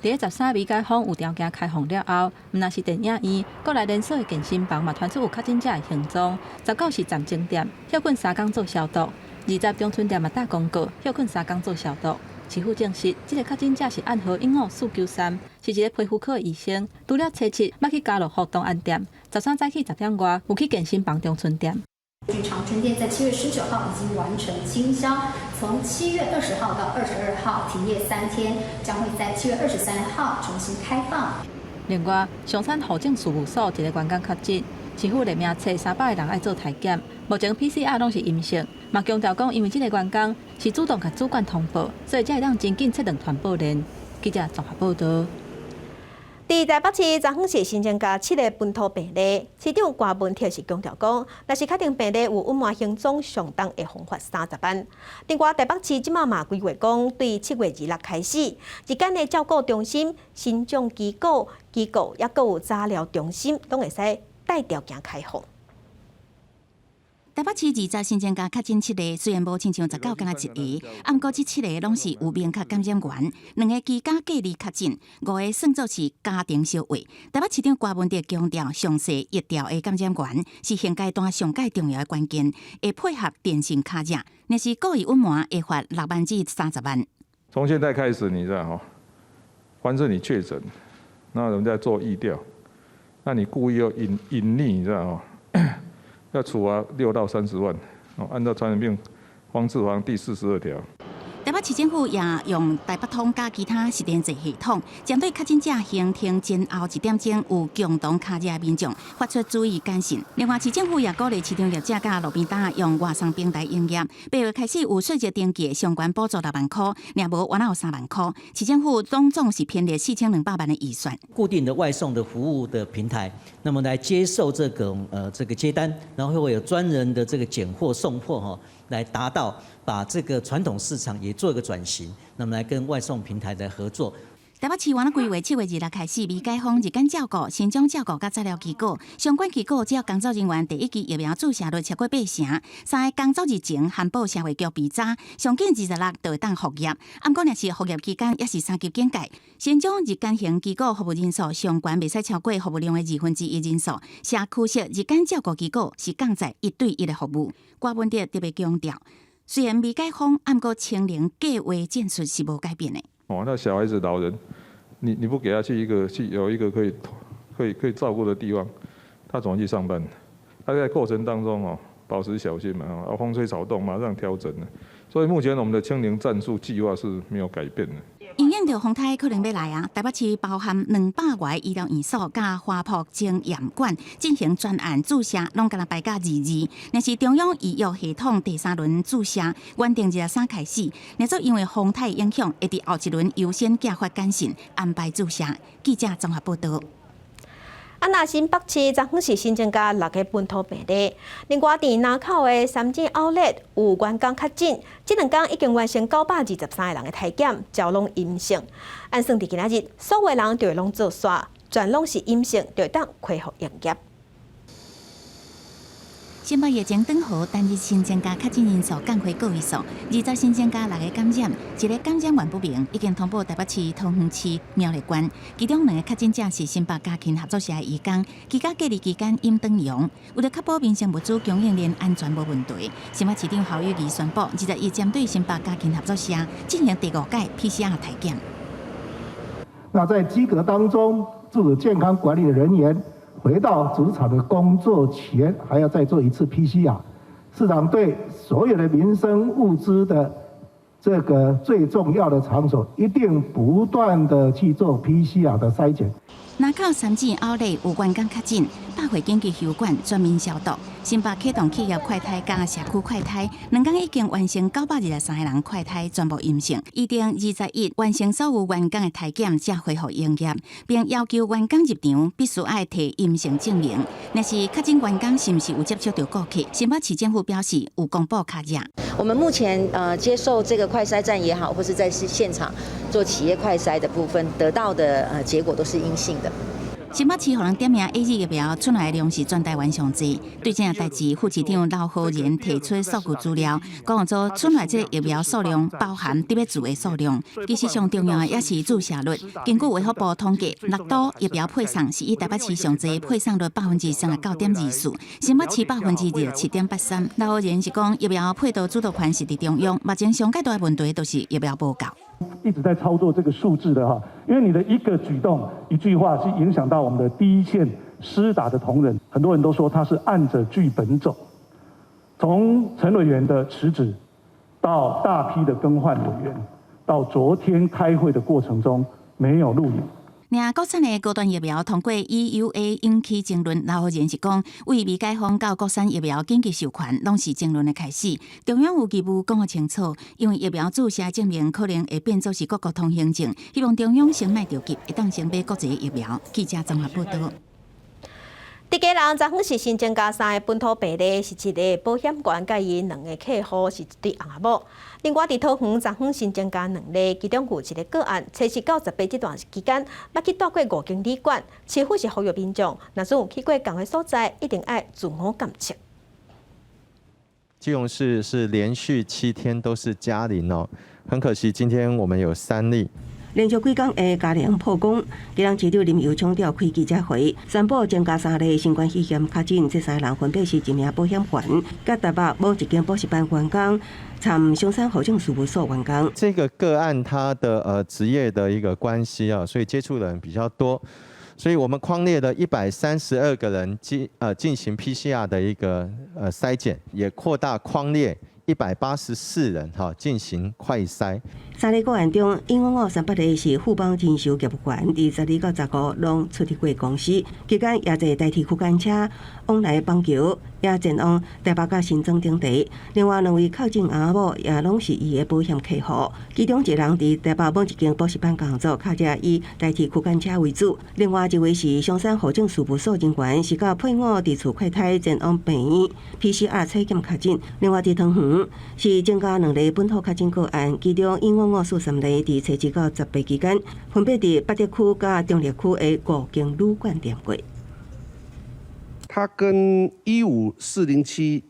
伫13美解封有条件开放了后，毋但是电影院，国内连锁的健身房嘛传出有确诊者的行踪。19是暂停店，休困3天做消毒；20中村店嘛打广告，休困3天做消毒。市府证实，这个确诊者是暗号15493，是一个皮肤科的医生。除了初7要去加入活动安店，13早起10点外有去健身房中村店。据长春店在7月19号已经完成清销，从7月20号到22号停业3天，将会在7月23号重新开放。另外，上山户政事务所一个员工确诊，市府列名册300个人爱做体检，目前 PCR 拢是阴性。嘛强调讲，因为这个员工是主动甲主管通报，所以才会当真紧切断传播链。记者综合报道。伫台北市昨昏是新增加7个本土病例，市长关文铁是强调讲，若是确定病例有隐瞒行踪，上当会罚款30万。另外，台北市即马嘛规划讲，对7月26开始，日间的照顾中心、新种机构也阁有早疗中心，拢会使带条件开放。台北市20新增加确诊7个，虽然无亲像19敢若1个，不过这7个拢是有明确感染源，2个居家隔离确诊，5个算作是家庭小位。台北市长关文哲强调，详细疫调的感染源是现阶段上界重要的关键，会配合电信卡价，若是故意隐瞒，会罚6万至30万。从现在开始，你知道哈，凡是你确诊，那我们在做疫调，那你故意要隐匿，你知道哈？要处罚6到30万，按照传染病防治法第42条。台北市政府也用台北通加其他实联制系统，针对确诊者行程前后1点钟有共同卡热民众发出注意简讯。另外，市政府也鼓励市场业者甲路边摊用外送平台营业。8月开始有税籍登记，相关补助6万块，若无原来有3万块。市政府总是编列4200万的预算。固定的外送的服务的平台，那么来接受这个接单，然后会有专人的这个拣货送货哈。来达到把这个传统市场也做一个转型，那么来跟外送平台的合作。台北市原来规划7月26开始未解封日间照顾、新种照顾甲早疗机构，相关机构只要工作人员第1期疫苗注射率超过8成，3个工作日前函报社会局比查，上紧26就会当复业。不过若是复业期间也是3级警戒，新种日间型机构服务人数相关袂使超过服务量的1/2人数，社区式日间照顾机构是降在1对1的服务。郭文哲特别强调，虽然未解封，不过清零计划战术是无改变的。那小孩子、老人，你不给他去有一个可以照顾的地方，他怎么去上班？他在过程当中保持小心嘛，风吹草动马上调整的。所以目前我们的清零战术计划是没有改变的。因应着风台可能要来啊，台北市包含200外医疗院所加花圃经验馆进行专案注射，拢敢若排到22。若是中央医药系统第3轮注射，原定23开始，若做因为风台影响，会伫后一轮优先寄发简讯安排注射。记者综合报道。那新北市昨昏是新增加6个本土病例，另外伫南口的三井outlet有员工确诊，这2天已经完成923个人的体检，照拢阴性。按算伫今仔日，所有人就会拢做刷，全拢是阴性，就会当恢复营业。新北疫情转好，单日新增加确诊人数降回个位数，20新增加6个感染，1个感染源不明，已经通报台北市桃园市苗栗县。其中2个确诊者是新北家禽合作社的义工，居家隔离期间阴转阳。为了确保民生物资供应链安全无问题，新北市长侯友宜宣布，21针对新北家禽合作社进行第5届 PCR 体检。那在机格当中，自主健康管理的人员回到职场的工作前，还要再做一次 PCR。市长对所有的民生物资的这个最重要的场所，一定不断的去做 PCR 的筛检。南口三井outlet有员工确诊，百回紧急休馆，全面消毒。新北启动企业快筛加社区快筛，2天已经完成923个人快筛全部阴性，预定21完成所有员工的体检，才恢复营业，并要求员工入场必须爱摕阴性证明。若是确诊员工是不是有接触到顾客？新北市政府表示有公布卡价。我们目前接受这个快筛站也好，或是在现场做企业快筛的部分，得到的结果都是阴性的。新北市予人点名 AZ 疫苗出来的量是全台湾上济。对这件代志，副市长刘浩然提出数据资料，讲做出来这疫苗数量包含伫要注的数量。其实上重要的也是注射率。根据卫福部统计，6都疫苗配送是以台北市上济，配送率39.24%，新北市27.83%。刘浩然是讲疫苗配到主导权是伫中央，目前上介大的问题都是疫苗不够。一直在操作这个数字的哈，因为你的一个举动、一句话是影响到我们的第一线施打的同仁。很多人都说他是按着剧本走，从陈委员的辞职，到大批的更换委员，到昨天开会的过程中没有录影。另国产的高端疫苗通过 EUA 引起争论，刘浩然是讲，为未解封到国产疫苗紧急授权，拢是争论的开始。中央有义务讲得清楚，因为疫苗注射证明可能会变作是各国通行证，希望中央先莫着急，会当先买国际疫苗。记者综合报道。伫家人昨昏是新增加3个本土病例，是一个保险员甲伊2个客户是一对翁仔某。另外，伫桃园昨昏新增加2例，其中有一个个案，测试到18这段期间，捌去住过5间旅馆。市府是呼吁民众，若是有去过同个所在，一定爱自我监测。基隆市是连续7天都是加0哦，很可惜，今天我们有3例。连续几天的加零破功，基隆市长林佑昌召开记者会，宣布增加3例新冠肺炎确诊，这3人分别是一名保险员，甲台北某一间补习班员工，参松山户政事务所员工。这个个案它的职业的一个关系啊，所以接触的人比较多，所以我们匡列的132个人进行 PCR 的一个筛检，也扩大匡列184人进行快筛。3例个案中，因为38例是富邦人寿业务员，22到15拢出入过公司，期间也坐代替区间车往来棒球，也前往台北甲新庄等地。另外2位确诊翁某也拢是伊的保险客户，其中一人伫台北某一间补习班工作，卡则以代替区间车为主。另外一位是松山户政事务所人员，是到配偶伫厝快筛前往病院 PCR 采检确诊。另外伫桃园是增加2例本土确诊个案，其中因为53例伫测试到18期间，分别伫八德区甲中立区的5间旅馆点过。他跟15407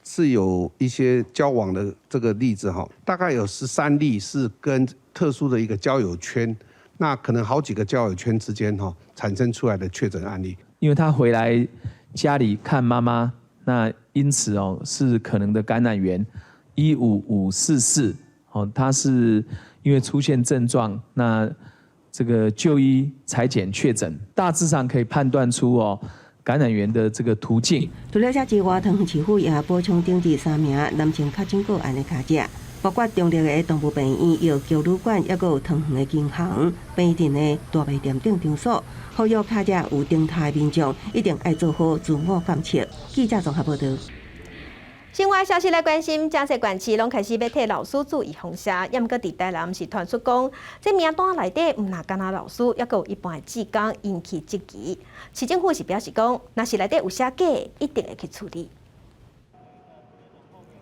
是有一些交往的这个例子哈，大概有13例是跟特殊的一个交友圈，那可能好几个交友圈之间产生出来的确诊案例。因为他回来家里看妈妈，那因此是可能的感染源15544。他是因为出现症状，那这个就医采检确诊，大致上可以判断出感染源的这个途径。除了这之外，桃园市府也补充登记3名男性确诊个案的卡者，包括中立的动物病院、药局旅馆，也有桃园的银行、平镇的大卖店等场所。呼吁卡者有登台的民众一定要做好自我监测。记者综合报道。新华消息来关心，江西县市拢开始要替老师注意风险，也毋过伫台南是传出讲，这名单内底毋那干那老师，也有一般的职工引起质疑。市政府是表示讲，若是内底有写假，一定会去处理。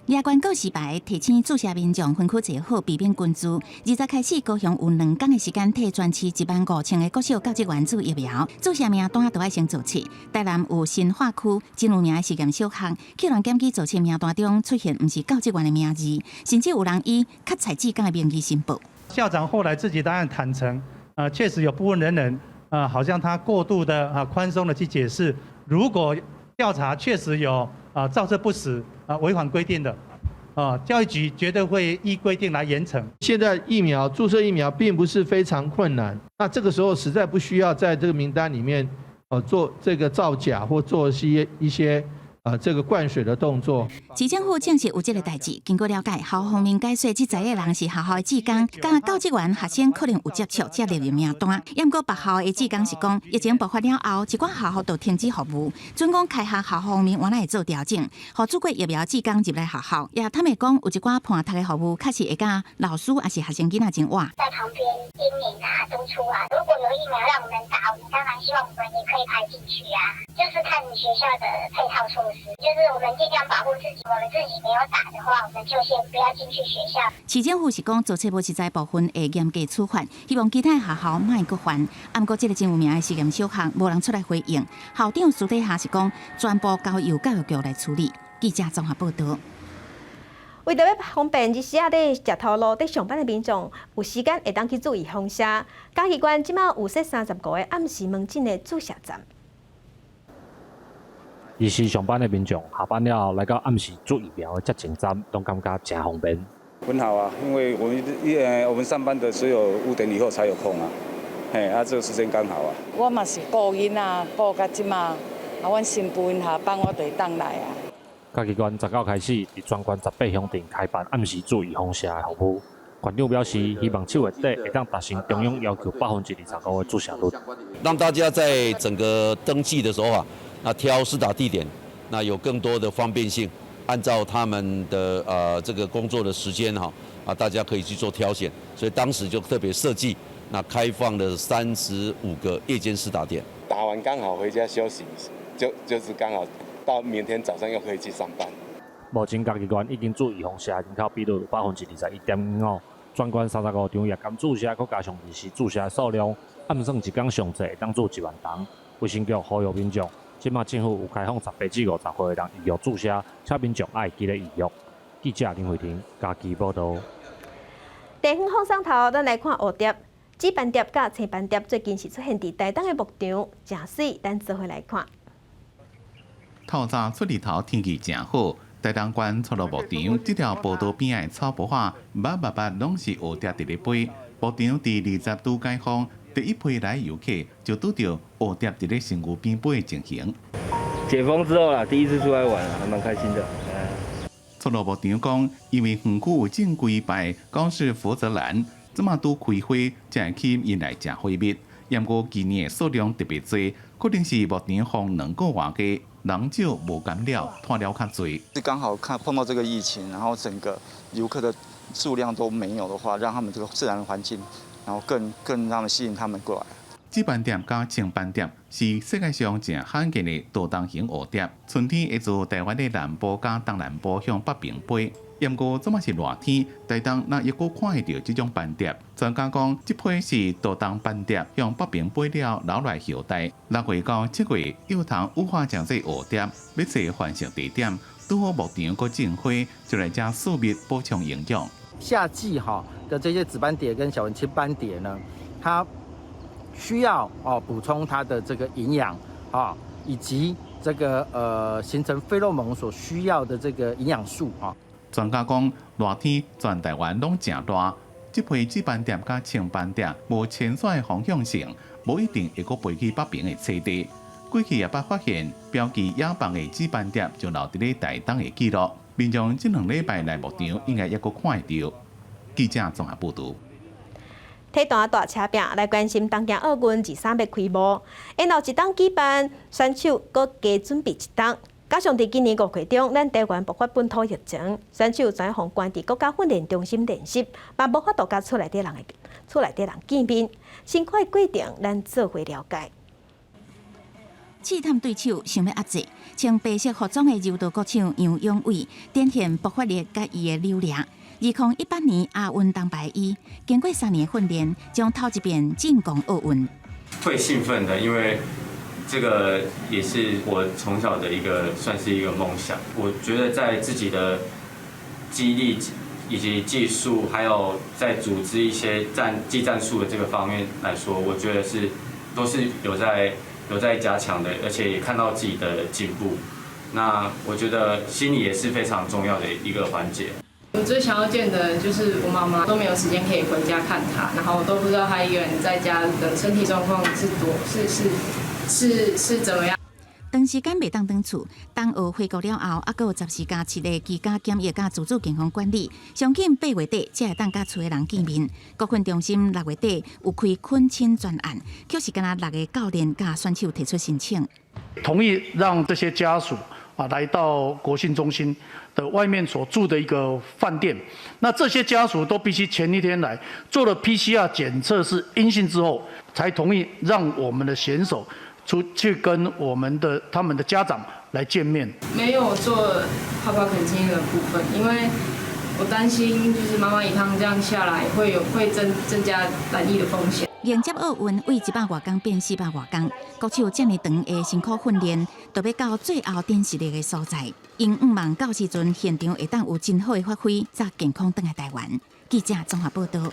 夜观告示牌提醒注射民众分区坐好，避免群聚。20开始，高雄有2天的时间替全市15000个国小教职员注疫苗，注射名单都要先做切。台南有新化区真有名的实验小学，去年检举做切名单中出现不是教职员的名字，甚至有人以较菜志工的名义申报。校长后来自己当然坦诚，确实有部分人好像他过度的宽松的去解释，如果调查确实有造册不实违反规定的，教育局绝对会依规定来严惩。现在注射疫苗并不是非常困难，那这个时候实在不需要在这个名单里面做这个造假或做一些这个灌水的动作。市政府证实有这个代志，经过了解，校方面解说，这10个人是学校的职工，甲教职员学生可能有接触，才列入名单。不过别校的职工是讲，疫情爆发了后，一寡学校就停止服务，准讲开学校方面原来会做调整，互做过疫苗职工入来学校。也他们讲有一寡伴读的服务，确实会甲老师也是学生囡仔真活。在旁边叮咛啊、督促啊，如果有疫苗让我们打，我们当然希望我们也可以排进去啊。就是看你学校的配套措施，就是我们尽量保护自己，我们自己没有打的话，我们就先不要进去学校。市政府是讲做切无实在部分会严格处罚，希望其他学校莫搁犯。不过这个真有名的实验小学，无人出来回应。校长私底下是讲，全部交由教育局来处理。记者综合报道。为着要方便24在食头路在上班的民众，有时间会当去注意风车。嘉义县即马有设35个暗时门诊的注射站。医师上班的民众下班了来到暗时做疫苗的接种站，都感觉真方便。很好啊，因为我们上班的只有5点以后才有空啊，这个时间刚好啊。我嘛是顾囡仔，顾到即马，阮新妇下班我就会当来啊。嘉义县19开始，伫全县18乡镇开办暗时做预防射的服务。县长表示，希望7月底会当达成中央要求25%的注射率，让大家在整个登记的时候那挑施打地点，那有更多的方便性，按照他们的这个工作的时间大家可以去做挑选，所以当时就特别设计，那开放了35个夜间施打点。打完刚好回家休息，就是刚好到明天早上又可以去上班。目前嘉义县已经做预防射人口比率有21.5%，全县35场夜间注射，佮加上日时注射数量，暗算一天上济会当做1万筒。卫生局呼吁民众。即马政府有开放18至50岁的人预约注射，请民众爱记得预约。记者林慧婷，嘉义报道。地方放送头，咱来看蝴蝶。紫斑蝶甲青斑蝶最近是出现伫台东的牧场，真水，咱做伙来看。透早出日头天气真好，台东县出入牧场，这条步道边的草坡下，密拢是蝴蝶伫咧飞。牧场伫20度解封。第一批来游客就拄到蝴蝶伫咧身躯边飞的情形。解封之后啦，第一次出来玩，还蛮开心的。出入牧场讲，因为园区有正规牌讲是负责人，即马拄开花，才会吸引来食花蜜。不过今年的数量特别多，可能是牧场放2个月假，人少无感染，拖了较多。是刚好碰到这个疫情，然后整个游客的数量都没有的话，让他们这个自然环境。然后更让他们吸引他们过来。紫斑蝶加青斑蝶是世界上正罕见的多洞型蝴蝶，春天会自台湾的南部加东南部向北边飞。不过这嘛是热天，台东若又搁看会到这种斑蝶。专家讲，这批是多洞斑蝶向北边飞了，留来后代。6月到7月，幼童无法将这蝴蝶要找繁殖地点，拄好牧场搁种花，就来加树蜜补充营养。夏季的这些紫斑蝶跟小纹青斑蝶呢，它需要补充它的这个营养以及这个形成费洛蒙所需要的这个营养素专家讲，热天全台湾拢真热，这批紫斑蝶甲青斑蝶无潜水方向性，无一定会搁飞去北边的栖地。过去也捌发现标记野放的紫斑蝶就留伫咧台东的记录。民众这2礼拜来牧场，应该也搁看得到。记者综合报道。体大大车饼来关心东京奥运23要开幕，因后一档举办，选手搁加准备1档。加上伫今年5月中，咱台湾爆发本土疫情，选手全封关伫国家训练中心练习，嘛无法度甲厝内底人见面。先看规定，咱做伙了解。试探对手想要压制，穿白色服装的柔道国手杨永伟展现爆发力甲伊的流量。2018年亚运铜牌伊，经过3年训练，将头一遍进攻奥运。会兴奋的，因为这个也是我从小的算是一个梦想。我觉得在自己的激励以及技术，还有在组织一些技战术的这个方面来说，我觉得都是有在加强的，而且也看到自己的进步。那我觉得心理也是非常重要的一个环节。我最想要见的就是我妈妈，都没有时间可以回家看她，然后我都不知道她一个人在家的身体状况是怎么样。长时间袂当转厝，冬奥回国了后，还佫有14加7个居家检疫加自主健康管理，上紧8月底才会当甲厝的人见面。国训中心6月底有开恳亲专案，却是敢若6个教练甲选手提出申请，同意让这些家属来到国训中心的外面所住的一个饭店。那这些家属都必须前一天来做了 PCR 检测是阴性之后，才同意让我们的选手出去跟他们的家长来见面。没有做泡泡恳亲的部分，因为我担心就是妈妈一趟这样下来会增加染疫的风险。迎接奥运为100多天变400多天，国手这么长的辛苦训练，就要到最后展示的所在。因毋望到时阵现场会当有真好的发挥，才健康回来台湾。记者综合报道。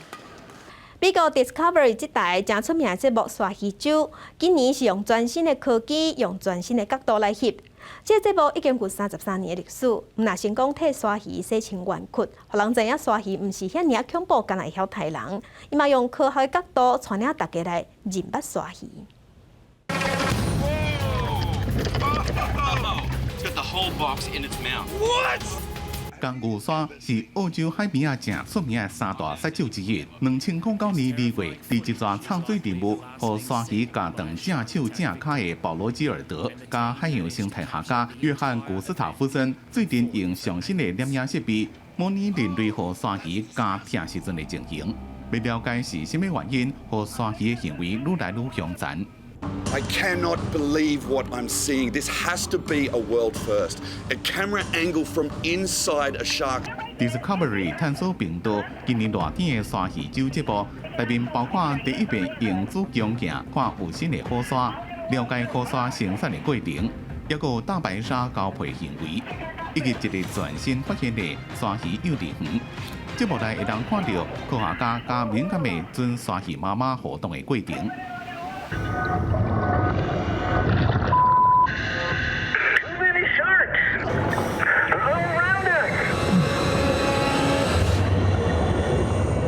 美国 Discovery 这台真出名的节目《刷鱼酒》，今年是用全新的科技、用全新的角度来翕。这个节目已经有33年的历史，毋若成功替刷鱼洗清冤屈，互人知影刷鱼毋是遐尔恐怖，敢若会晓杀人。伊嘛用科学的角度带领大家来认捌刷鱼。江牛山是澳洲海边啊正出名的三大杀手之一。2009年2月，伫一桩唱水任务，互刷鱼加断正手正脚的保罗·基尔德，加海洋生态学家约翰·古斯塔夫森，最近用上新的摄影设备模拟人类互刷鱼加疼时阵的情形，要了解是甚么原因，互刷鱼的行为愈来愈凶残。I cannot believe what I'm seeing. This has to be a world first. A camera angle from inside a shark. Discovery 探索频道今年热天的刷鱼酒节目，内面包括第一遍用子弓镜看有新的火刷，了解火刷生产的过程，也有大白鲨交配行为，以及一个全新发现的刷鱼幼稚园。节目内会当看到科学家加敏感的准刷鱼妈妈活动的过程。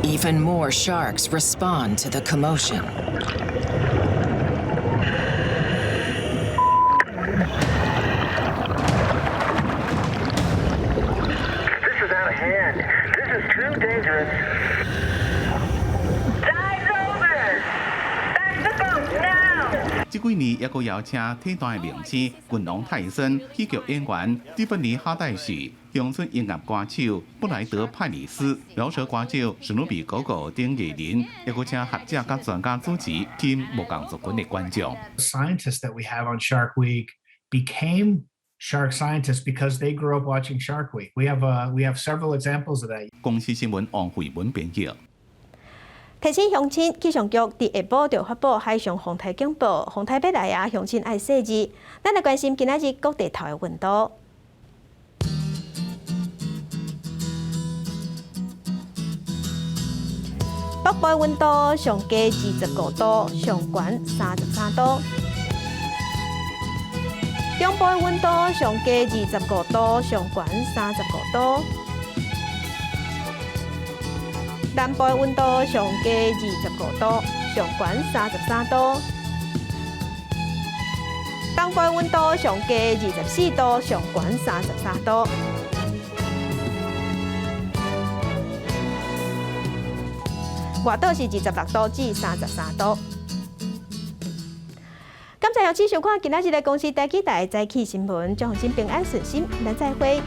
Even more sharks respond to the commotion. This is out of hand. This is too dangerous. Dive's over! Back the boat now! 这几年也有邀请体坛的名星滚龙泰森、喜剧演员蒂芬尼·哈戴许、乡村音乐歌手布莱德·派里斯、饶舌歌手史努比·狗狗等艺人，也有请学者甲专家主持，吸引无共族群的观众。Scientists that we have on Shark Week became shark scientists because they grew up watching Shark Week. We have several examples of that. 公司新闻王慧文编辑。提醒乡亲，气象局伫下晡就发布海上风台警报，风台要来啊，乡亲爱细致。咱来关心今仔日各地头的温度。北部的温度上低25度，上悬33度；中部的温度上低25度，上悬35度；南部的温度上低25度，上悬33度；东部的温度上低24度，上悬33度。外岛是26度至33度。感谢收看今仔日的公司台记台早起新闻，祝乡亲平安顺心，咱再会。